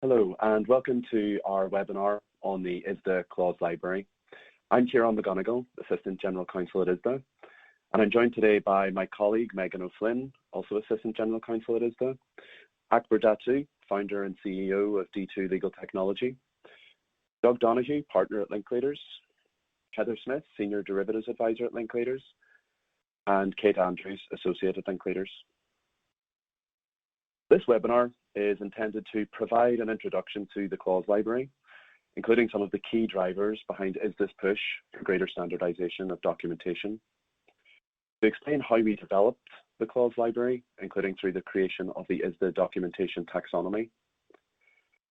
Hello, and welcome to our webinar on the ISDA clause library. I'm Ciarán McGonagle, Assistant General Counsel at ISDA, and I'm joined today by my colleague Megan O'Flynn, also Assistant General Counsel at ISDA, Akbar Datu, Founder and CEO of D2 Legal Technology, Doug Donoghue, Partner at Linklaters, Heather Smith, Senior Derivatives Advisor at Linklaters, and Kate Andrews, Associate at Linklaters. This webinar is intended to provide an introduction to the clause library, including some of the key drivers behind ISDA's push for greater standardization of documentation, to explain how we developed the clause library, including through the creation of the ISDA documentation taxonomy,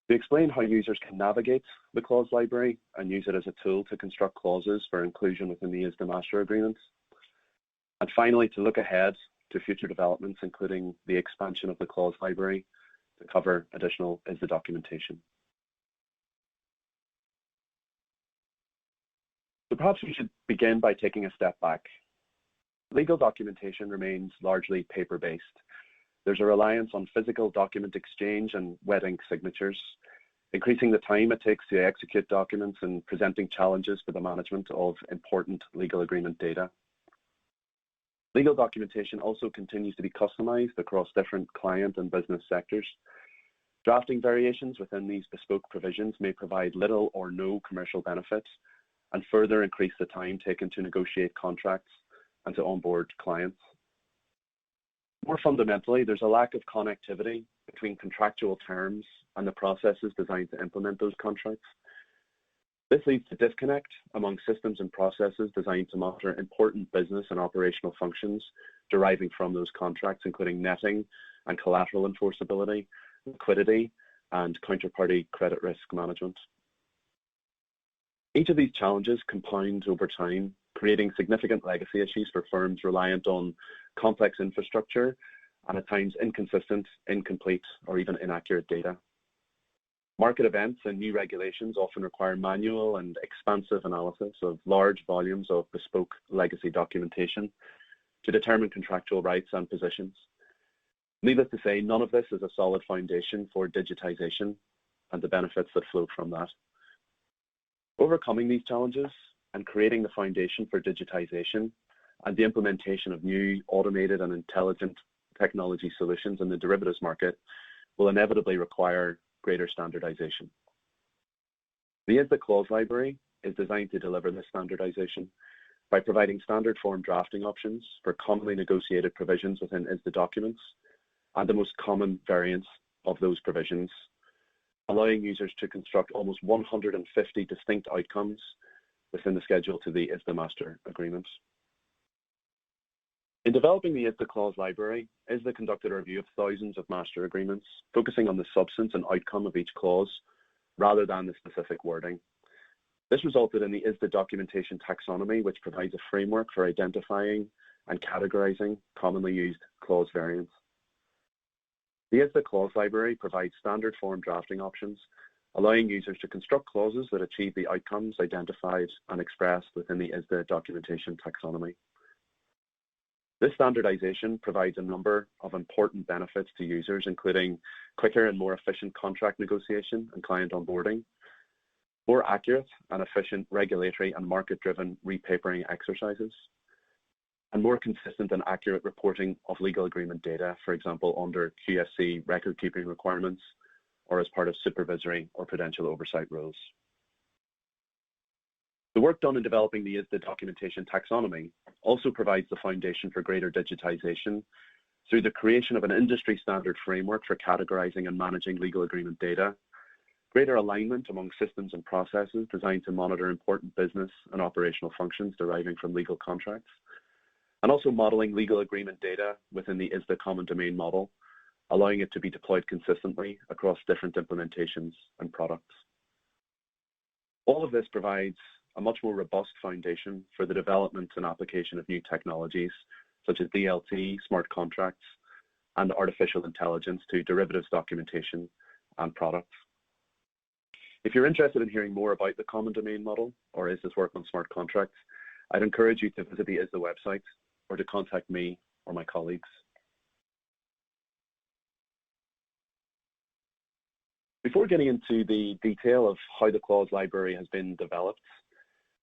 to explain how users can navigate the clause library and use it as a tool to construct clauses for inclusion within the ISDA master agreements, and finally to look ahead to future developments, including the expansion of the clause library to cover additional ISDA documentation. So perhaps we should begin by taking a step back. Legal documentation remains largely paper-based. There's a reliance on physical document exchange and wet ink signatures, increasing the time it takes to execute documents and presenting challenges for the management of important legal agreement data. Legal documentation also continues to be customized across different client and business sectors. Drafting variations within these bespoke provisions may provide little or no commercial benefit and further increase the time taken to negotiate contracts and to onboard clients. More fundamentally, there's a lack of connectivity between contractual terms and the processes designed to implement those contracts. This leads to disconnect among systems and processes designed to monitor important business and operational functions deriving from those contracts, including netting and collateral enforceability, liquidity, and counterparty credit risk management. Each of these challenges compound over time, creating significant legacy issues for firms reliant on complex infrastructure and at times inconsistent, incomplete, or even inaccurate data. Market events and new regulations often require manual and expansive analysis of large volumes of bespoke legacy documentation to determine contractual rights and positions. Needless to say, none of this is a solid foundation for digitization and the benefits that flow from that. Overcoming these challenges and creating the foundation for digitization and the implementation of new automated and intelligent technology solutions in the derivatives market will inevitably require greater standardization. The ISDA clause library is designed to deliver this standardization by providing standard form drafting options for commonly negotiated provisions within ISDA documents and the most common variants of those provisions, allowing users to construct almost 150 distinct outcomes within the schedule to the ISDA master agreements. In developing the ISDA clause library, ISDA conducted a review of thousands of master agreements, focusing on the substance and outcome of each clause rather than the specific wording. This resulted in the ISDA documentation taxonomy, which provides a framework for identifying and categorizing commonly used clause variants. The ISDA clause library provides standard form drafting options, allowing users to construct clauses that achieve the outcomes identified and expressed within the ISDA documentation taxonomy. This standardization provides a number of important benefits to users, including quicker and more efficient contract negotiation and client onboarding, more accurate and efficient regulatory and market-driven repapering exercises, and more consistent and accurate reporting of legal agreement data, for example, under QSC record-keeping requirements or as part of supervisory or prudential oversight rules. The work done in developing the ISDA documentation taxonomy also provides the foundation for greater digitization through the creation of an industry standard framework for categorizing and managing legal agreement data, greater alignment among systems and processes designed to monitor important business and operational functions deriving from legal contracts, and also modeling legal agreement data within the ISDA common domain model, allowing it to be deployed consistently across different implementations and products. All of this provides a much more robust foundation for the development and application of new technologies such as DLT, smart contracts, and artificial intelligence to derivatives documentation and products. If you're interested in hearing more about the common domain model or ISDA's work on smart contracts, I'd encourage you to visit the ISDA website or to contact me or my colleagues. Before getting into the detail of how the clause library has been developed,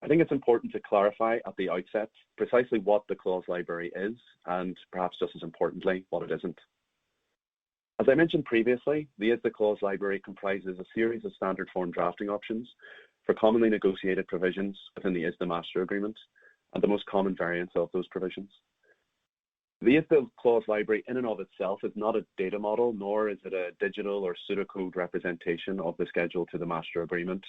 I think it's important to clarify at the outset precisely what the clause library is, and perhaps just as importantly, what it isn't. As I mentioned previously, the ISDA clause library comprises a series of standard form drafting options for commonly negotiated provisions within the ISDA master agreement and the most common variants of those provisions. The ISDA clause library in and of itself is not a data model, nor is it a digital or pseudocode representation of the schedule to the master agreement.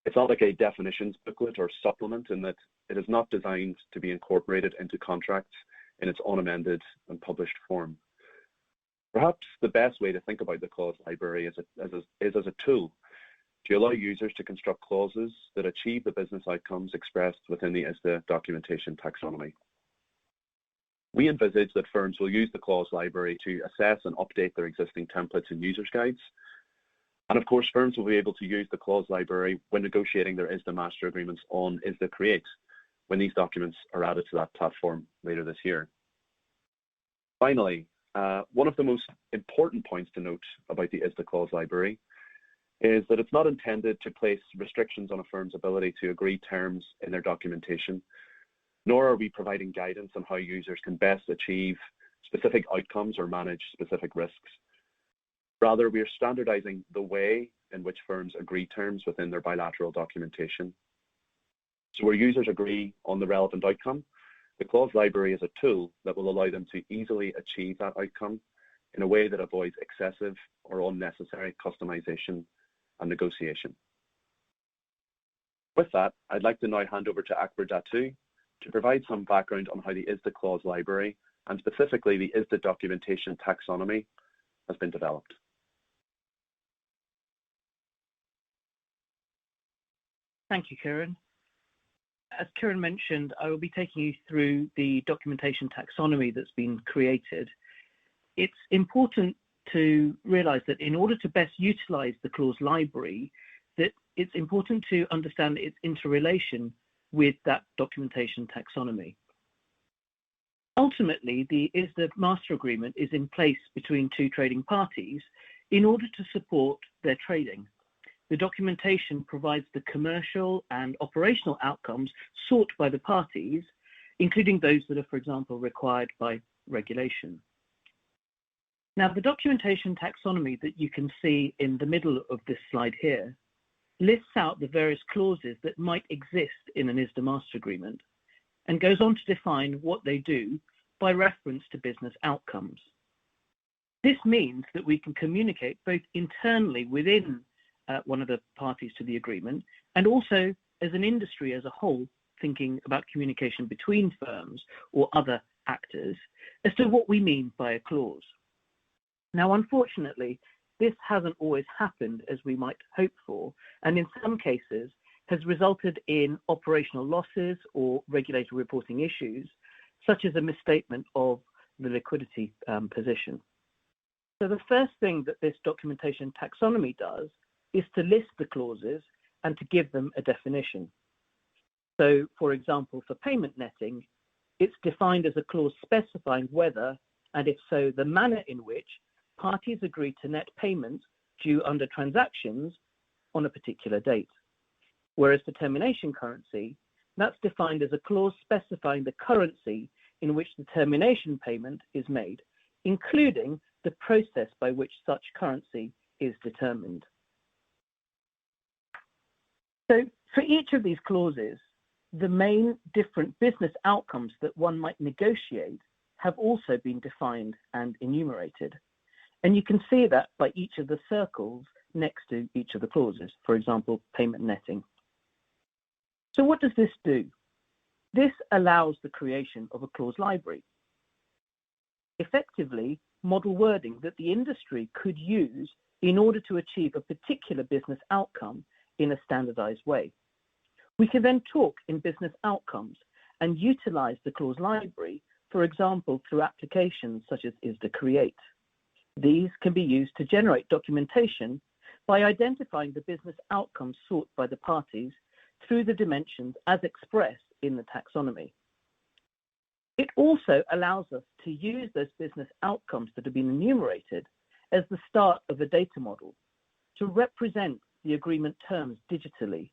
It's not like a definitions booklet or supplement in that it is not designed to be incorporated into contracts in its unamended and published form. Perhaps the best way to think about the clause library is as a tool to allow users to construct clauses that achieve the business outcomes expressed within the ISDA documentation taxonomy. We envisage that firms will use the clause library to assess and update their existing templates and users guides. And of course, firms will be able to use the clause library when negotiating their ISDA master agreements on ISDA Create, when these documents are added to that platform later this year. Finally, one of the most important points to note about the ISDA clause library is that it's not intended to place restrictions on a firm's ability to agree terms in their documentation, nor are we providing guidance on how users can best achieve specific outcomes or manage specific risks. Rather, we are standardizing the way in which firms agree terms within their bilateral documentation. So where users agree on the relevant outcome, the clause library is a tool that will allow them to easily achieve that outcome in a way that avoids excessive or unnecessary customization and negotiation. With that, I'd like to now hand over to Akbar Datu to provide some background on how the ISDA clause library, and specifically the ISDA documentation taxonomy, has been developed. Thank you, Ciarán. As Ciarán mentioned, I will be taking you through the documentation taxonomy that's been created. It's important to realize that in order to best utilize the clause library, that it's important to understand its interrelation with that documentation taxonomy. Ultimately, the ISDA master agreement is in place between two trading parties in order to support their trading. The documentation provides the commercial and operational outcomes sought by the parties, including those that are, for example, required by regulation. Now, the documentation taxonomy that you can see in the middle of this slide here lists out the various clauses that might exist in an ISDA master agreement and goes on to define what they do by reference to business outcomes. This means that we can communicate both internally within one of the parties to the agreement and also as an industry as a whole, thinking about communication between firms or other actors as to what we mean by a clause. Now, unfortunately, this hasn't always happened as we might hope for, and in some cases has resulted in operational losses or regulatory reporting issues, such as a misstatement of the liquidity position. So the first thing that this documentation taxonomy does is to list the clauses and to give them a definition. So, for example, for payment netting, it's defined as a clause specifying whether, and if so, the manner in which parties agree to net payments due under transactions on a particular date. Whereas for termination currency, that's defined as a clause specifying the currency in which the termination payment is made, including the process by which such currency is determined. So for each of these clauses, the main different business outcomes that one might negotiate have also been defined and enumerated. And you can see that by each of the circles next to each of the clauses, for example, payment netting. So what does this do? This allows the creation of a clause library. Effectively, model wording that the industry could use in order to achieve a particular business outcome in a standardized way. We can then talk in business outcomes and utilize the clause library, for example, through applications such as ISDA Create. These can be used to generate documentation by identifying the business outcomes sought by the parties through the dimensions as expressed in the taxonomy. It also allows us to use those business outcomes that have been enumerated as the start of a data model to represent the agreement terms digitally.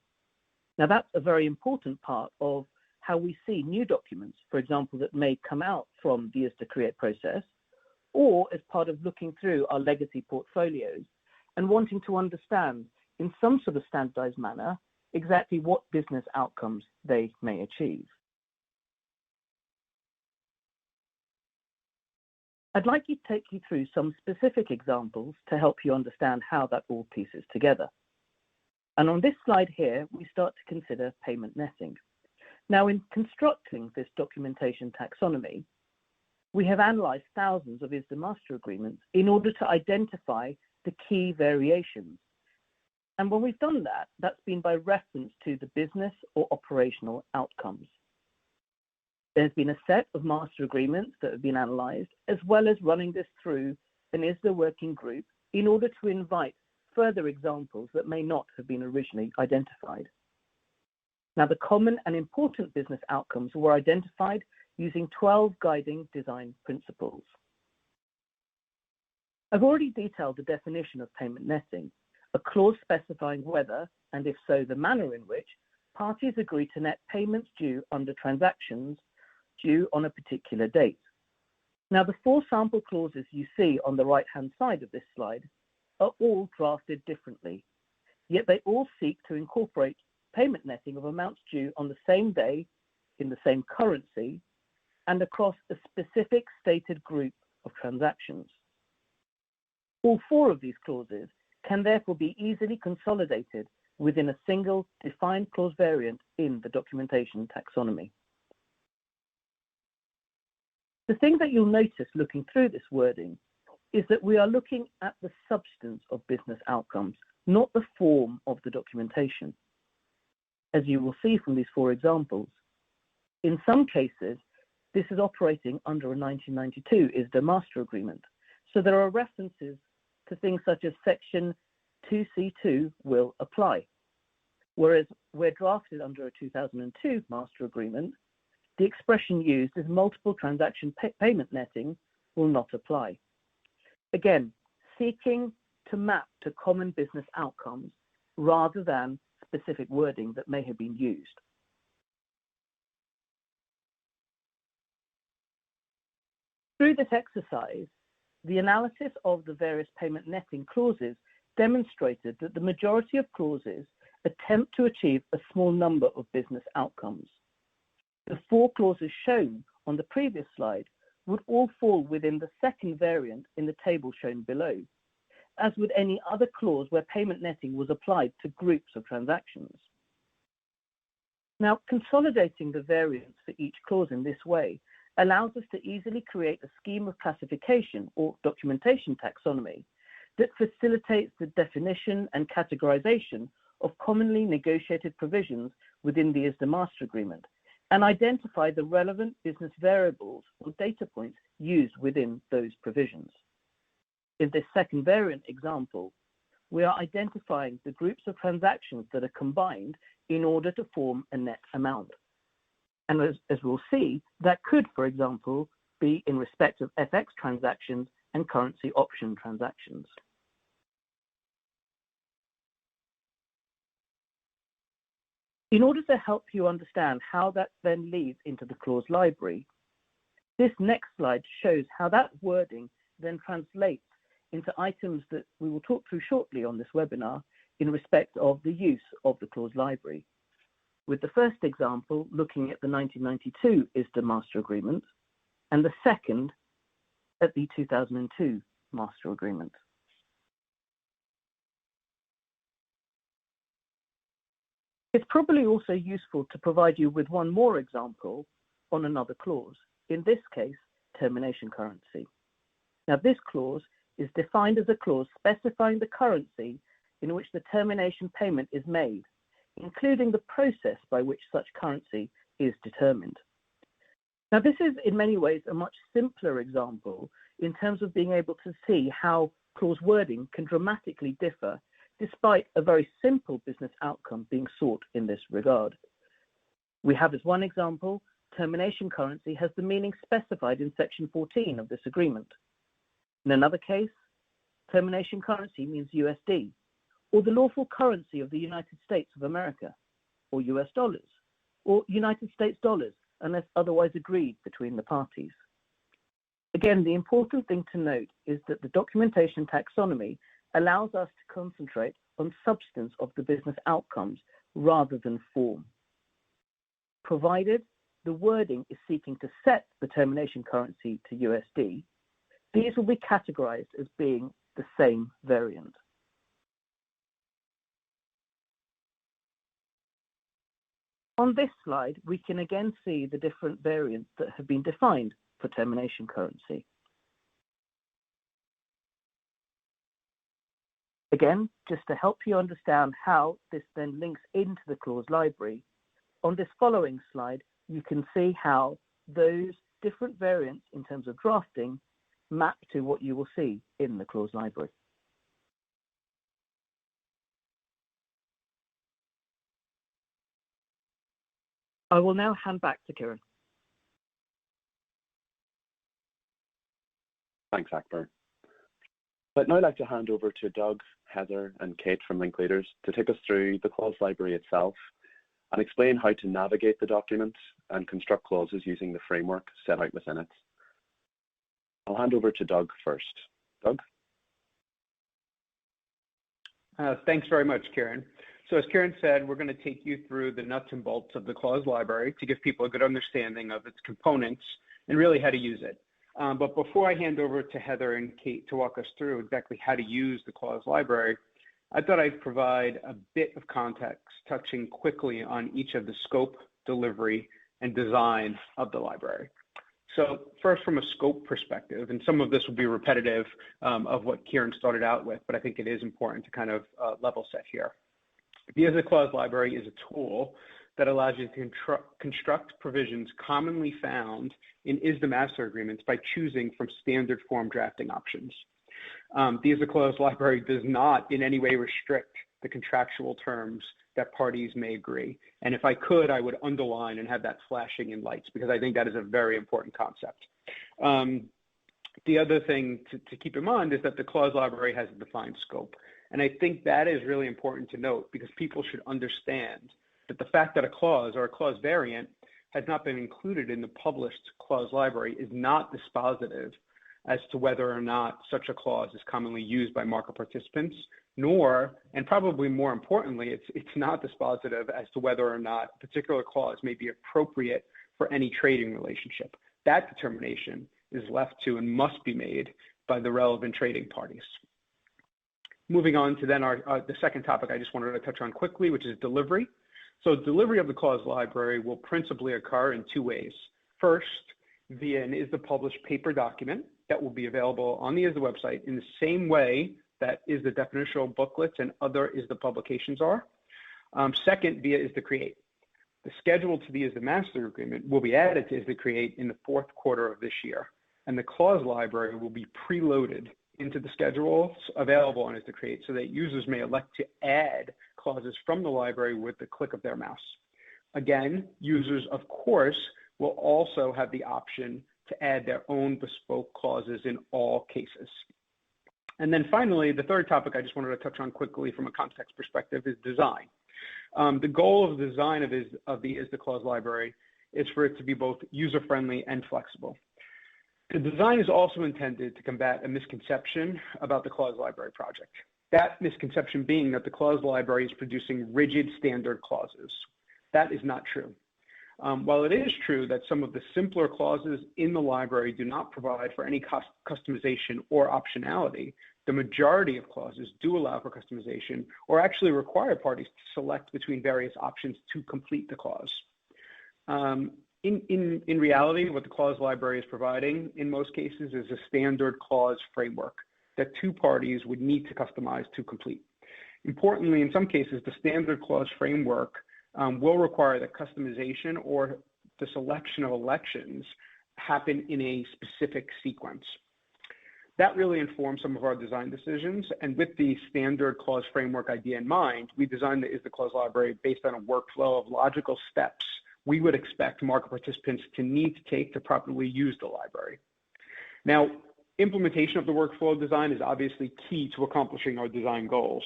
Now, that's a very important part of how we see new documents, for example, that may come out from the ISDA create process, or as part of looking through our legacy portfolios and wanting to understand in some sort of standardized manner exactly what business outcomes they may achieve. I'd like to take you through some specific examples to help you understand how that all pieces together. And on this slide here, we start to consider payment netting. Now, in constructing this documentation taxonomy, we have analyzed thousands of ISDA master agreements in order to identify the key variations. And when we've done that, that's been by reference to the business or operational outcomes. There's been a set of master agreements that have been analyzed, as well as running this through an ISDA working group in order to invite further examples that may not have been originally identified. Now, the common and important business outcomes were identified using 12 guiding design principles. I've already detailed the definition of payment netting, a clause specifying whether, and if so, the manner in which, parties agree to net payments due under transactions due on a particular date. Now, the 4 sample clauses you see on the right-hand side of this slide are all drafted differently, yet they all seek to incorporate payment netting of amounts due on the same day, in the same currency, and across a specific stated group of transactions. All 4 of these clauses can therefore be easily consolidated within a single defined clause variant in the documentation taxonomy. The thing that you'll notice looking through this wording is that we are looking at the substance of business outcomes, not the form of the documentation. As you will see from these 4 examples, in some cases, this is operating under a 1992 ISDA master agreement. So there are references to things such as section 2C2 will apply. Whereas we're drafted under a 2002 master agreement, the expression used is multiple transaction payment netting will not apply. Again, seeking to map to common business outcomes rather than specific wording that may have been used. Through this exercise, the analysis of the various payment netting clauses demonstrated that the majority of clauses attempt to achieve a small number of business outcomes. The 4 clauses shown on the previous slide would all fall within the second variant in the table shown below, as would any other clause where payment netting was applied to groups of transactions. Now, consolidating the variants for each clause in this way allows us to easily create a scheme of classification or documentation taxonomy that facilitates the definition and categorization of commonly negotiated provisions within the ISDA master agreement and identify the relevant business variables or data points used within those provisions. In this second variant example, we are identifying the groups of transactions that are combined in order to form a net amount. And as we'll see, that could, for example, be in respect of FX transactions and currency option transactions. In order to help you understand how that then leads into the clause library, this next slide shows how that wording then translates into items that we will talk through shortly on this webinar in respect of the use of the clause library. With the first example looking at the 1992 ISDA master agreement and the second at the 2002 master agreement. It's probably also useful to provide you with one more example on another clause, in this case, termination currency. Now, this clause is defined as a clause specifying the currency in which the termination payment is made, including the process by which such currency is determined. Now, this is in many ways a much simpler example in terms of being able to see how clause wording can dramatically differ despite a very simple business outcome being sought in this regard. We have as one example, termination currency has the meaning specified in section 14 of this agreement. In another case, termination currency means USD, or the lawful currency of the United States of America, or US dollars, or United States dollars, unless otherwise agreed between the parties. Again, the important thing to note is that the documentation taxonomy allows us to concentrate on substance of the business outcomes rather than form. Provided the wording is seeking to set the termination currency to USD, these will be categorized as being the same variant. On this slide, we can again see the different variants that have been defined for termination currency. Again, just to help you understand how this then links into the clause library, on this following slide, you can see how those different variants in terms of drafting map to what you will see in the clause library. I will now hand back to Ciarán. Thanks, Akbar. I'd now like to hand over to Doug, Heather, and Kate from Linklaters to take us through the clause library itself and explain how to navigate the document and construct clauses using the framework set out within it. I'll hand over to Doug first. Doug? Thanks very much, Ciarán. So as Ciarán said, we're going to take you through the nuts and bolts of the clause library to give people a good understanding of its components and really how to use it. But before I hand over to Heather and Kate to walk us through exactly how to use the clause library, I thought I'd provide a bit of context touching quickly on each of the scope, delivery, and design of the library. So first, from a scope perspective, and some of this will be repetitive of what Ciarán started out with, but I think it is important to kind of level set here. The ISDA clause library is a tool that allows you to construct provisions commonly found in ISDA master agreements by choosing from standard form drafting options. The ISDA clause library does not in any way restrict the contractual terms that parties may agree. And if I could, I would underline and have that flashing in lights because I think that is a very important concept. The other thing to keep in mind is that the clause library has a defined scope. And I think that is really important to note because people should understand that the fact that a clause or a clause variant has not been included in the published clause library is not dispositive as to whether or not such a clause is commonly used by market participants, nor, and probably more importantly, it's not dispositive as to whether or not a particular clause may be appropriate for any trading relationship. That determination is left to and must be made by the relevant trading parties. Moving on to then the second topic I just wanted to touch on quickly, which is delivery. So delivery of the clause library will principally occur in two ways. First, via an ISDA published paper document that will be available on the ISDA website in the same way that ISDA definitional booklets and other ISDA publications are. Second, via ISDA Create. The schedule to the ISDA master agreement will be added to ISDA Create in the fourth quarter of this year, and the clause library will be preloaded into the schedules available on ISDA Create so that users may elect to add clauses from the library with the click of their mouse. Again, users, of course, will also have the option to add their own bespoke clauses in all cases. And then finally, the third topic I just wanted to touch on quickly from a context perspective is design. The goal of the design of the ISDA clause library is for it to be both user-friendly and flexible. The design is also intended to combat a misconception about the clause library project. That misconception being that the clause library is producing rigid standard clauses. That is not true. While it is true that some of the simpler clauses in the library do not provide for any customization or optionality, the majority of clauses do allow for customization or actually require parties to select between various options to complete the clause. In reality, what the clause library is providing in most cases is a standard clause framework that two parties would need to customize to complete. Importantly, in some cases, the standard clause framework will require that customization or the selection of elections happen in a specific sequence. That really informs some of our design decisions. And with the standard clause framework idea in mind, we designed the ISDA clause library based on a workflow of logical steps we would expect market participants to need to take to properly use the library. Now, implementation of the workflow design is obviously key to accomplishing our design goals.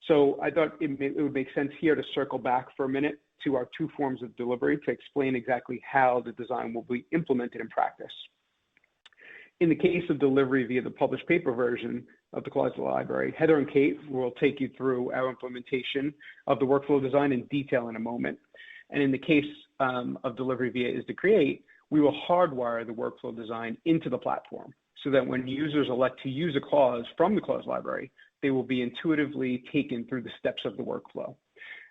So I thought it would make sense here to circle back for a minute to our two forms of delivery to explain exactly how the design will be implemented in practice. In the case of delivery via the published paper version of the clause library, Heather and Kate will take you through our implementation of the workflow design in detail in a moment. And in the case of delivery via ISDA Create, we will hardwire the workflow design into the platform so that when users elect to use a clause from the clause library, they will be intuitively taken through the steps of the workflow.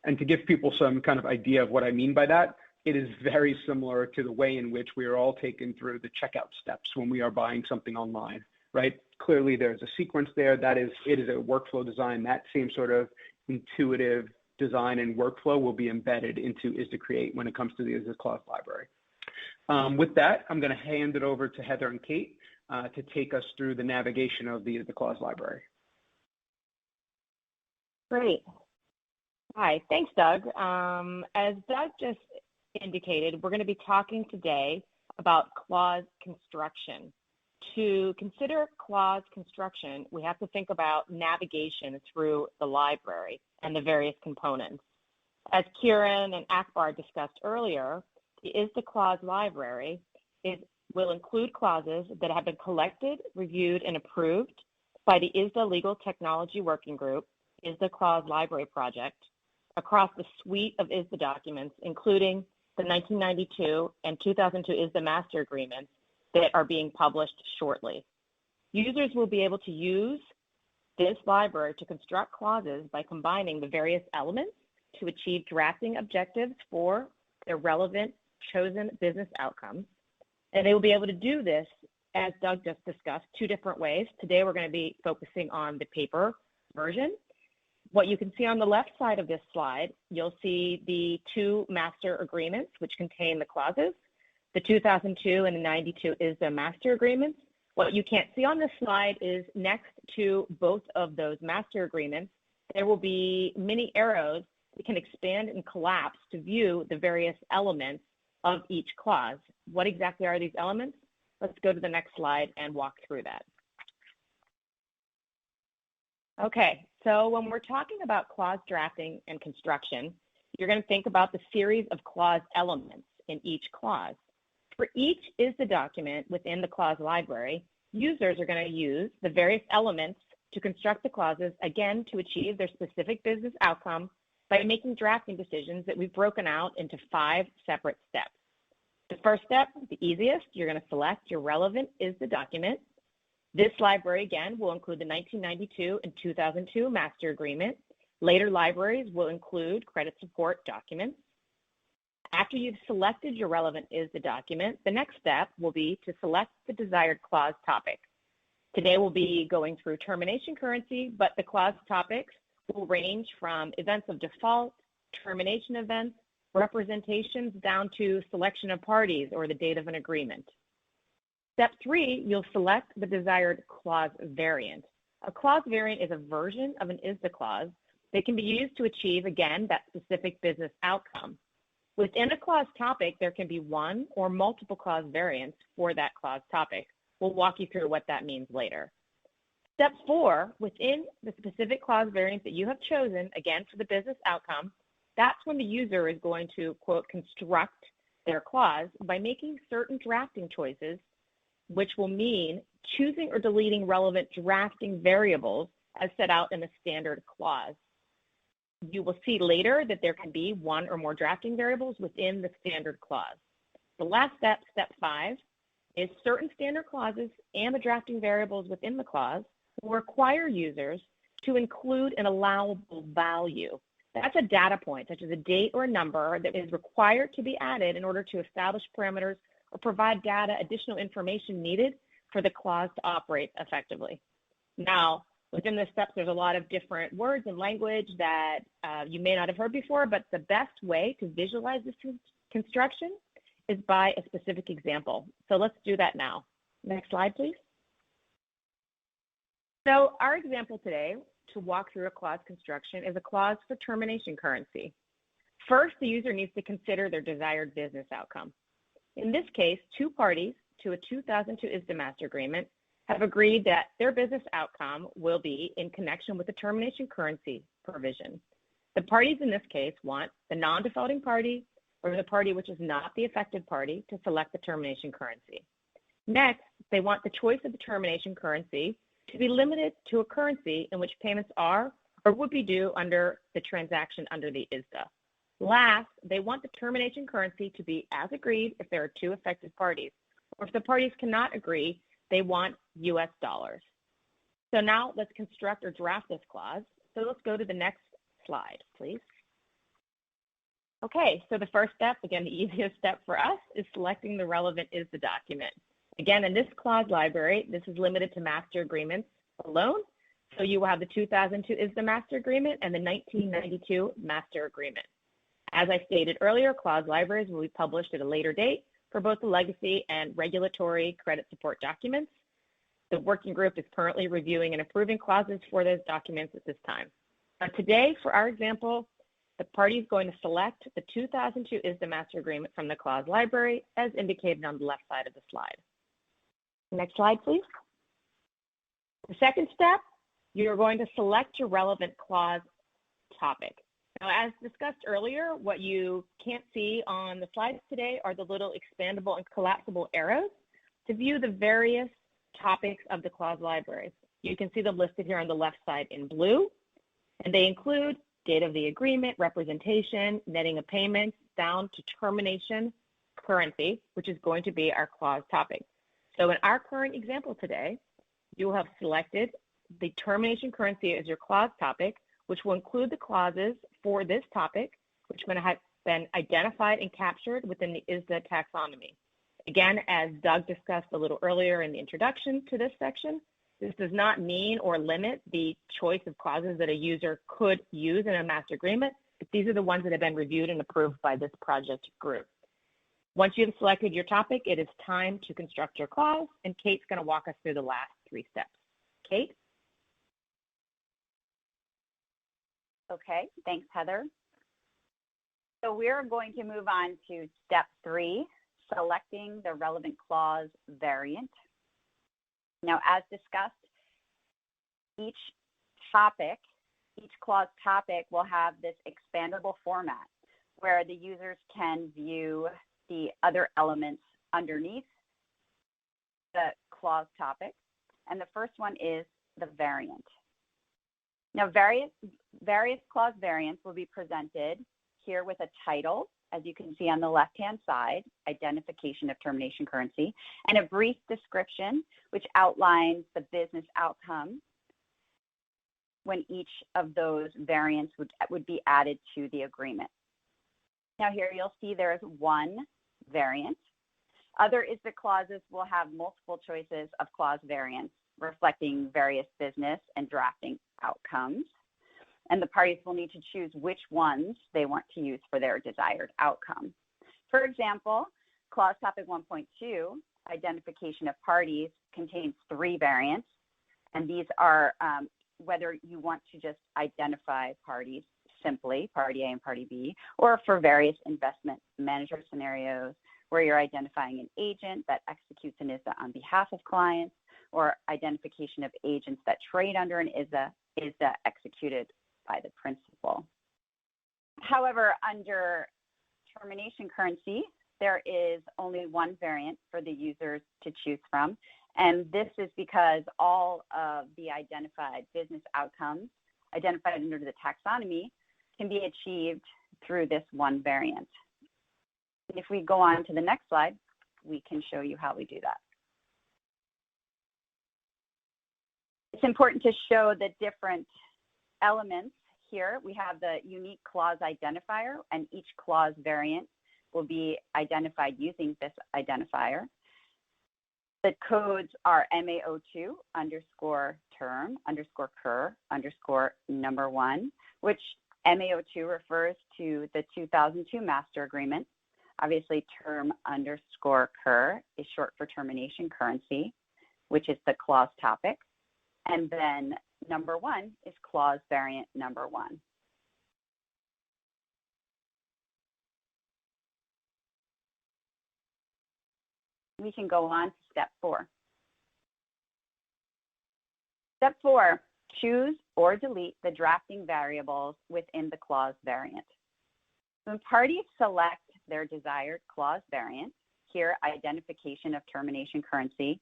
And to give people some kind of idea of what I mean by that, it is very similar to the way in which we are all taken through the checkout steps when we are buying something online, right? Clearly there's a sequence there. It is a workflow design. That same sort of intuitive design and workflow will be embedded into ISDA Create when it comes to the ISDA clause library. With that, I'm going to hand it over to Heather and Kate to take us through the navigation of the ISDA clause library. Great. Hi, thanks, Doug. As Doug just indicated, we're going to be talking today about clause construction. To consider clause construction, we have to think about navigation through the library and the various components. As Ciarán and Akbar discussed earlier, the ISDA clause library will include clauses that have been collected, reviewed, and approved by the ISDA Legal Technology Working Group, ISDA Clause Library Project, across the suite of ISDA documents, including the 1992 and 2002 ISDA Master Agreements that are being published shortly. Users will be able to use this library to construct clauses by combining the various elements to achieve drafting objectives for their relevant chosen business outcomes. And they will be able to do this, as Doug just discussed, two different ways. Today, we're going to be focusing on the paper version. What you can see on the left side of this slide, you'll see the two master agreements, which contain the clauses, the 2002 and the 92 is the master agreements. What you can't see on this slide is next to both of those master agreements, there will be many arrows that can expand and collapse to view the various elements of each clause. What exactly are these elements? Let's go to the next slide and walk through that. Okay, so when we're talking about clause drafting and construction, you're going to think about the series of clause elements in each clause. For each ISDA document within the clause library, users are going to use the various elements to construct the clauses, again, to achieve their specific business outcome by making drafting decisions that we've broken out into 5 separate steps. The first step, the easiest, you're going to select your relevant ISDA document. This library, again, will include the 1992 and 2002 Master Agreement. Later libraries will include credit support documents. After you've selected your relevant ISDA document, the next step will be to select the desired clause topic. Today we'll be going through termination currency, but the clause topics will range from events of default, termination events, representations, down to selection of parties or the date of an agreement. Step 3, you'll select the desired clause variant. A clause variant is a version of an ISDA clause that can be used to achieve, again, that specific business outcome. Within a clause topic, there can be one or multiple clause variants for that clause topic. We'll walk you through what that means later. Step 4, within the specific clause variant that you have chosen, again, for the business outcome, that's when the user is going to, quote, construct their clause by making certain drafting choices, which will mean choosing or deleting relevant drafting variables as set out in the standard clause. You will see later that there can be one or more drafting variables within the standard clause. The last step, step 5, is certain standard clauses and the drafting variables within the clause will require users to include an allowable value. That's a data point, such as a date or a number that is required to be added in order to establish parameters or provide data, additional information needed for the clause to operate effectively. Now, within the steps, there's a lot of different words and language that you may not have heard before, but the best way to visualize this construction is by a specific example. So let's do that now. Next slide, please. So our example today to walk through a clause construction is a clause for termination currency. First, the user needs to consider their desired business outcome. In this case, 2 parties to a 2002 ISDA Master Agreement have agreed that their business outcome will be in connection with the termination currency provision. The parties in this case want the non-defaulting party or the party which is not the affected party to select the termination currency. Next, they want the choice of the termination currency to be limited to a currency in which payments are or would be due under the transaction under the ISDA. Last, they want the termination currency to be as agreed if there are two affected parties, or if the parties cannot agree, they want US dollars. So now let's construct or draft this clause. So let's go to the next slide, please. Okay, so the first step, again, the easiest step for us is selecting the relevant ISDA document. Again, in this clause library, this is limited to master agreements alone. So you will have the 2002 ISDA master agreement and the 1992 master agreement. As I stated earlier, clause libraries will be published at a later date for both the legacy and regulatory credit support documents. The working group is currently reviewing and approving clauses for those documents at this time. Today, for our example, the party is going to select the 2002 ISDA master agreement from the clause library as indicated on the left side of the slide. Next slide, please. The second step, you're going to select your relevant clause topic. Now, as discussed earlier, what you can't see on the slides today are the little expandable and collapsible arrows to view the various topics of the clause library. You can see them listed here on the left side in blue, and they include date of the agreement, representation, netting of payments, down to termination currency, which is going to be our clause topic. So in our current example today, you will have selected the termination currency as your clause topic, which will include the clauses for this topic, which have been identified and captured within the ISDA taxonomy. Again, as Doug discussed a little earlier in the introduction to this section, this does not mean or limit the choice of clauses that a user could use in a master agreement, but these are the ones that have been reviewed and approved by this project group. Once you've selected your topic, it is time to construct your clause, and Kate's going to walk us through the last three steps. Kate? Okay, thanks, Heather. So we're going to move on to step 3, selecting the relevant clause variant. Now, as discussed, each clause topic will have this expandable format where the users can view the other elements underneath the clause topic. And the first one is the variant. Now, various clause variants will be presented here with a title, as you can see on the left-hand side, identification of termination currency, and a brief description which outlines the business outcome when each of those variants would be added to the agreement. Now here you'll see there is one variant. Other ISDA clauses will have multiple choices of clause variants reflecting various business and drafting outcomes. And the parties will need to choose which ones they want to use for their desired outcome. For example, clause topic 1.2, identification of parties, contains 3 variants. And these are whether you want to just identify parties simply, party A and party B, or for various investment manager scenarios where you're identifying an agent that executes an ISDA on behalf of clients, or identification of agents that trade under an ISDA executed by the principal. However, under termination currency, there is only one variant for the users to choose from, and this is because all of the identified business outcomes identified under the taxonomy can be achieved through this one variant. And if we go on to the next slide, we can show you how we do that. It's important to show the different elements here. We have the unique clause identifier, and each clause variant will be identified using this identifier. The codes are MA02 underscore term underscore cur underscore number 1, which MA02 refers to the 2002 master agreement. Obviously, term underscore cur is short for termination currency, which is the clause topic. And then number 1 is clause variant number 1. We can go on to step 4. Step 4, choose or delete the drafting variables within the clause variant. When parties select their desired clause variant, here identification of termination currency,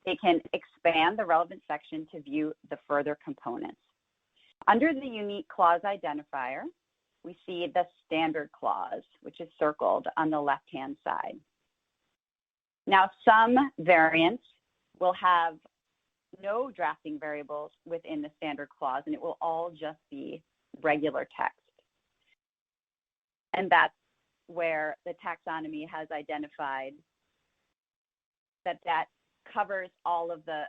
they can expand the relevant section to view the further components. Under the unique clause identifier, we see the standard clause, which is circled on the left-hand side. Now, some variants will have no drafting variables within the standard clause, and it will all just be regular text. And that's where the taxonomy has identified that covers all of the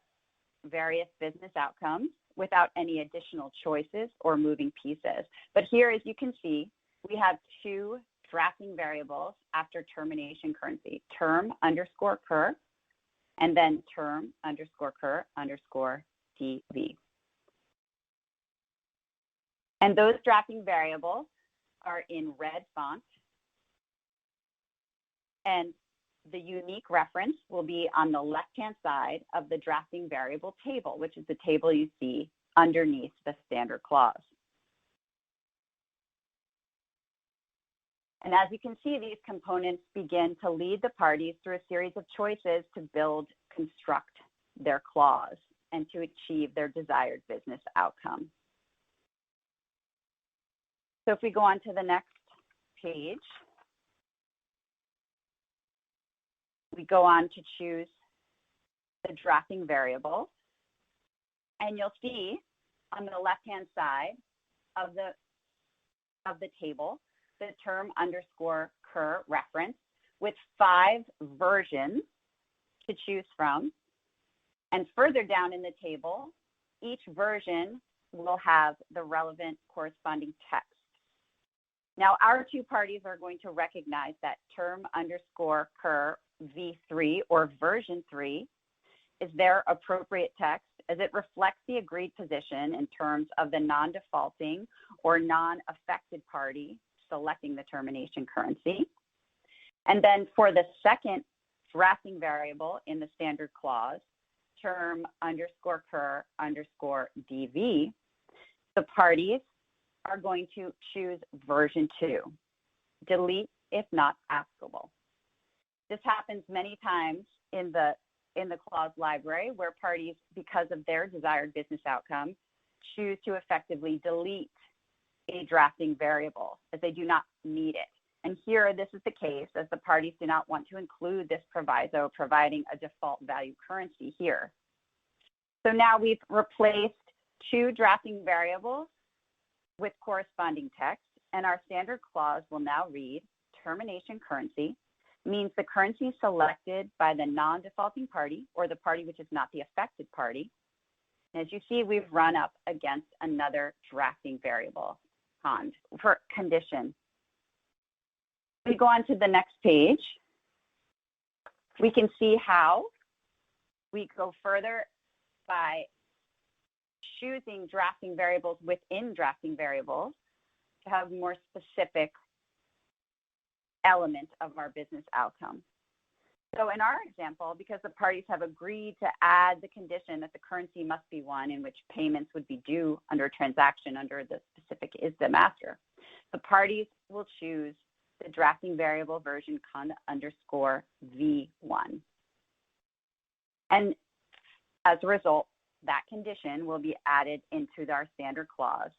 various business outcomes without any additional choices or moving pieces. But here, as you can see, we have two drafting variables after termination currency, term_cur, and then term_cur_DV. And those drafting variables are in red font, and the unique reference will be on the left-hand side of the drafting variable table, which is the table you see underneath the standard clause. And as you can see, these components begin to lead the parties through a series of choices to construct their clause and to achieve their desired business outcome. So if we go on to the next page, we go on to choose the drafting variable, and you'll see on the left-hand side of the table the term_cur reference with 5 versions to choose from. And further down in the table, each version will have the relevant corresponding text. Now, our two parties are going to recognize that term_cur v3 or version 3 is their appropriate text as it reflects the agreed position in terms of the non-defaulting or non-affected party selecting the termination currency. And then for the second drafting variable in the standard clause, term_cur_DV, the parties are going to choose version 2, delete if not applicable. This happens many times in the clause library where parties, because of their desired business outcome, choose to effectively delete a drafting variable as they do not need it. And here, this is the case as the parties do not want to include this proviso providing a default value currency here. So now we've replaced 2 drafting variables with corresponding text, and our standard clause will now read termination currency means the currency selected by the non-defaulting party or the party which is not the affected party. And as you see, we've run up against another drafting variable for condition. We go on to the next page. We can see how we go further by choosing drafting variables within drafting variables to have more specific element of our business outcome. So in our example, because the parties have agreed to add the condition that the currency must be one in which payments would be due under a transaction under the specific ISDA master, the parties will choose the drafting variable version _V1. And as a result, that condition will be added into our standard clause.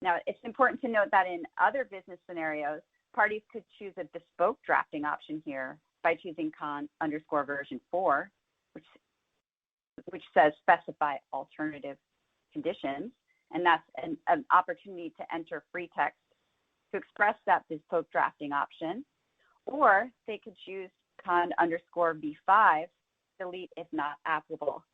Now, it's important to note that in other business scenarios, parties could choose a bespoke drafting option here by choosing _version 4, which says specify alternative conditions. And that's an opportunity to enter free text to express that bespoke drafting option. Or they could choose _V5, delete if not applicable,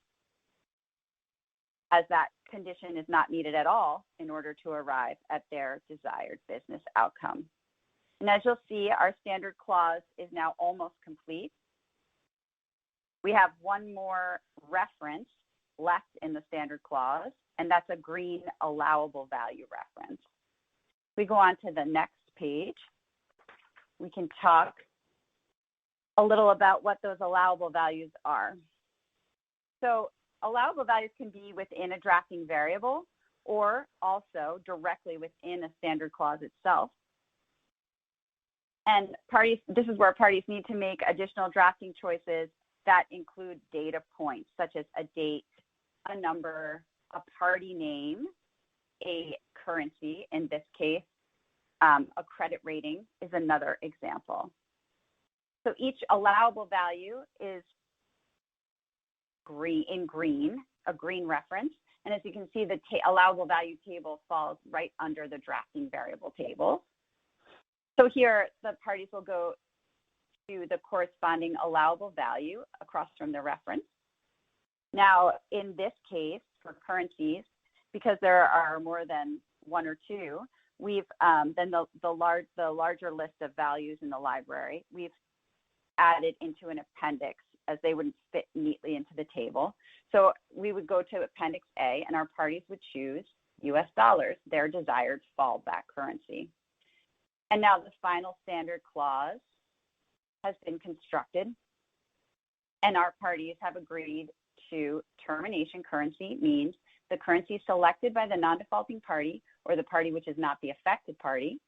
as that condition is not needed at all in order to arrive at their desired business outcome. And as you'll see, our standard clause is now almost complete. We have one more reference left in the standard clause, and that's a green allowable value reference. We go on to the next page. We can talk a little about what those allowable values are. So allowable values can be within a drafting variable or also directly within a standard clause itself. And this is where parties need to make additional drafting choices that include data points, such as a date, a number, a party name, a currency, in this case, a credit rating is another example. So each allowable value is in green, a green reference. And as you can see, the allowable value table falls right under the drafting variable table. So here, the parties will go to the corresponding allowable value across from the reference. Now, in this case, for currencies, because there are more than one or two, we've then the larger list of values in the library, we've added into an appendix as they wouldn't fit neatly into the table. So we would go to Appendix A, and our parties would choose US dollars, their desired fallback currency. And now the final standard clause has been constructed, and our parties have agreed to termination currency, means the currency selected by the non-defaulting party or the party which is not the affected party.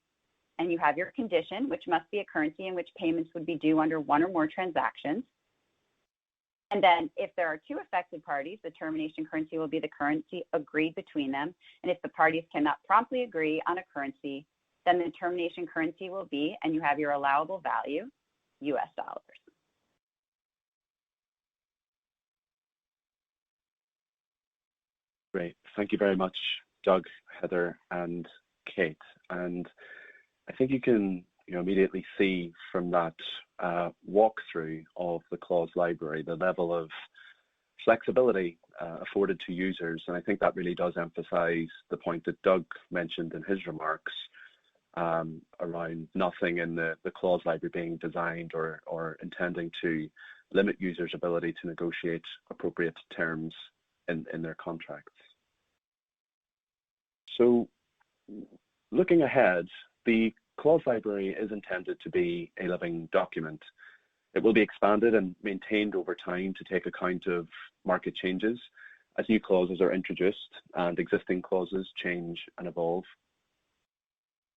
And you have your condition, which must be a currency in which payments would be due under one or more transactions. And then if there are two affected parties, the termination currency will be the currency agreed between them. And if the parties cannot promptly agree on a currency, then the termination currency will be, and you have your allowable value, US dollars. Great. Thank you very much, Doug, Heather, and Kate. And I think you can immediately see from that walkthrough of the clause library the level of flexibility afforded to users. And I think that really does emphasize the point that Doug mentioned in his remarks around nothing in the clause library being designed or intending to limit users' ability to negotiate appropriate terms in their contracts. So looking ahead, the clause library is intended to be a living document. It will be expanded and maintained over time to take account of market changes as new clauses are introduced and existing clauses change and evolve.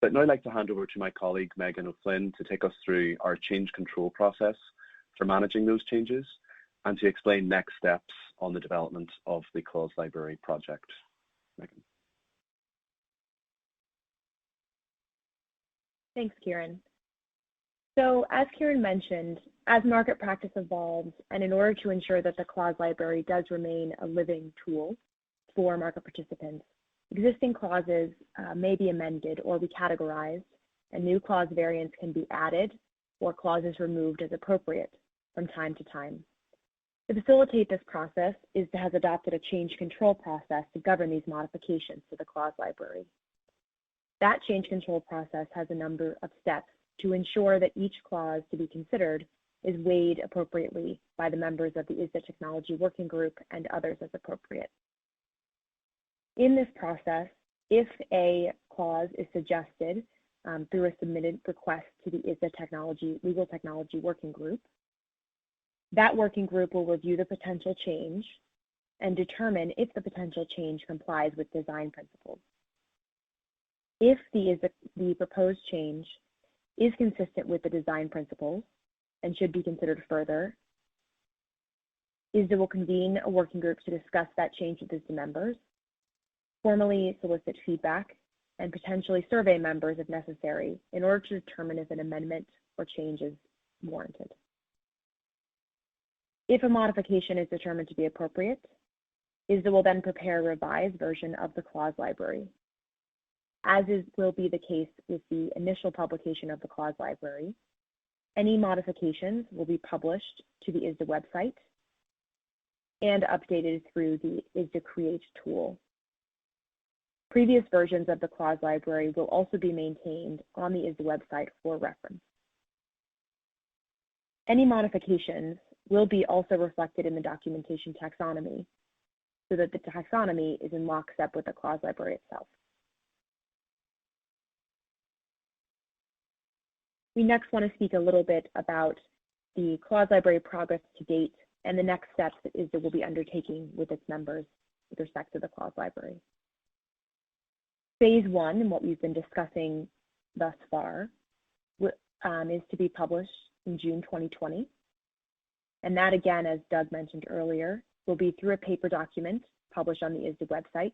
But now I'd like to hand over to my colleague, Megan O'Flynn, to take us through our change control process for managing those changes and to explain next steps on the development of the clause library project. Megan. Thanks, Ciarán. So as Ciarán mentioned, as market practice evolves, and in order to ensure that the clause library does remain a living tool for market participants, existing clauses may be amended or recategorized, and new clause variants can be added or clauses removed as appropriate from time to time. To facilitate this process, ISDA has adopted a change control process to govern these modifications to the clause library. That change control process has a number of steps to ensure that each clause to be considered is weighed appropriately by the members of the ISDA Technology Working Group and others as appropriate. In this process, if a clause is suggested through a submitted request to the ISDA Legal Technology Working Group, that working group will review the potential change and determine if the potential change complies with design principles. If the proposed change is consistent with the design principles and should be considered further, ISDA will convene a working group to discuss that change with ISDA members, formally solicit feedback, and potentially survey members if necessary in order to determine if an amendment or change is warranted. If a modification is determined to be appropriate, ISDA will then prepare a revised version of the clause library. As will be the case with the initial publication of the clause library, any modifications will be published to the ISDA website and updated through the ISDA Create tool. Previous versions of the clause library will also be maintained on the ISDA website for reference. Any modifications will be also reflected in the documentation taxonomy so that the taxonomy is in lockstep with the clause library itself. We next want to speak a little bit about the clause library progress to date and the next steps that ISDA will be undertaking with its members with respect to the clause library. Phase 1, and what we've been discussing thus far, is to be published in June 2020. And that, again, as Doug mentioned earlier, will be through a paper document published on the ISDA website,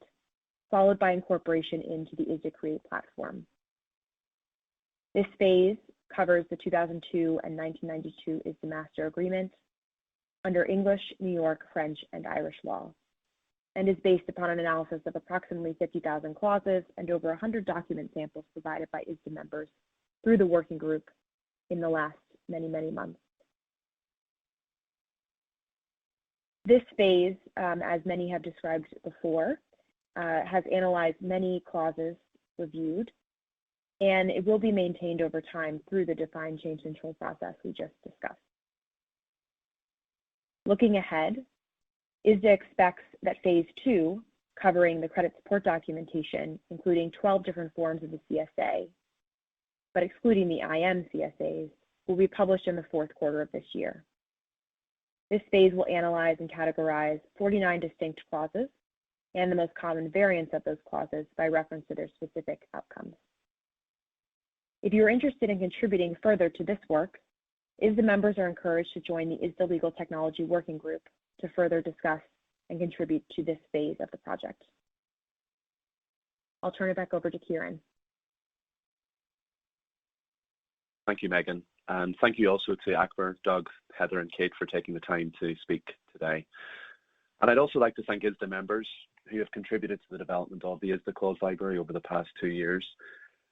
followed by incorporation into the ISDA Create platform. This phase covers the 2002 and 1992 ISDA Master Agreement under English, New York, French, and Irish law, and is based upon an analysis of approximately 50,000 clauses and over 100 document samples provided by ISDA members through the working group in the last many, many months. This phase, as many have described before, has analyzed many clauses reviewed, and it will be maintained over time through the defined change control process we just discussed. Looking ahead, ISDA expects that phase 2, covering the credit support documentation, including 12 different forms of the CSA, but excluding the IM CSAs, will be published in the fourth quarter of this year. This phase will analyze and categorize 49 distinct clauses and the most common variants of those clauses by reference to their specific outcomes. If you are interested in contributing further to this work, ISDA members are encouraged to join the ISDA Legal Technology Working Group to further discuss and contribute to this phase of the project. I'll turn it back over to Ciarán. Thank you, Megan. And thank you also to Akbar, Doug, Heather, and Kate for taking the time to speak today. And I'd also like to thank ISDA members who have contributed to the development of the ISDA Clause Library over the past 2 years,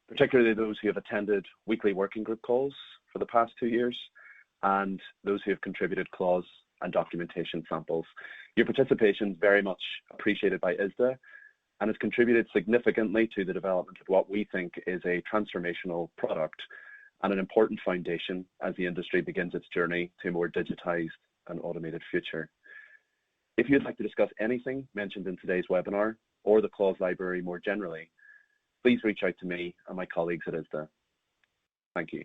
particularly those who have attended weekly working group calls for the past 2 years, and those who have contributed clause and documentation samples. Your participation is very much appreciated by ISDA and has contributed significantly to the development of what we think is a transformational product and an important foundation as the industry begins its journey to a more digitized and automated future. If you'd like to discuss anything mentioned in today's webinar or the clause library more generally, please reach out to me and my colleagues at ISDA. Thank you.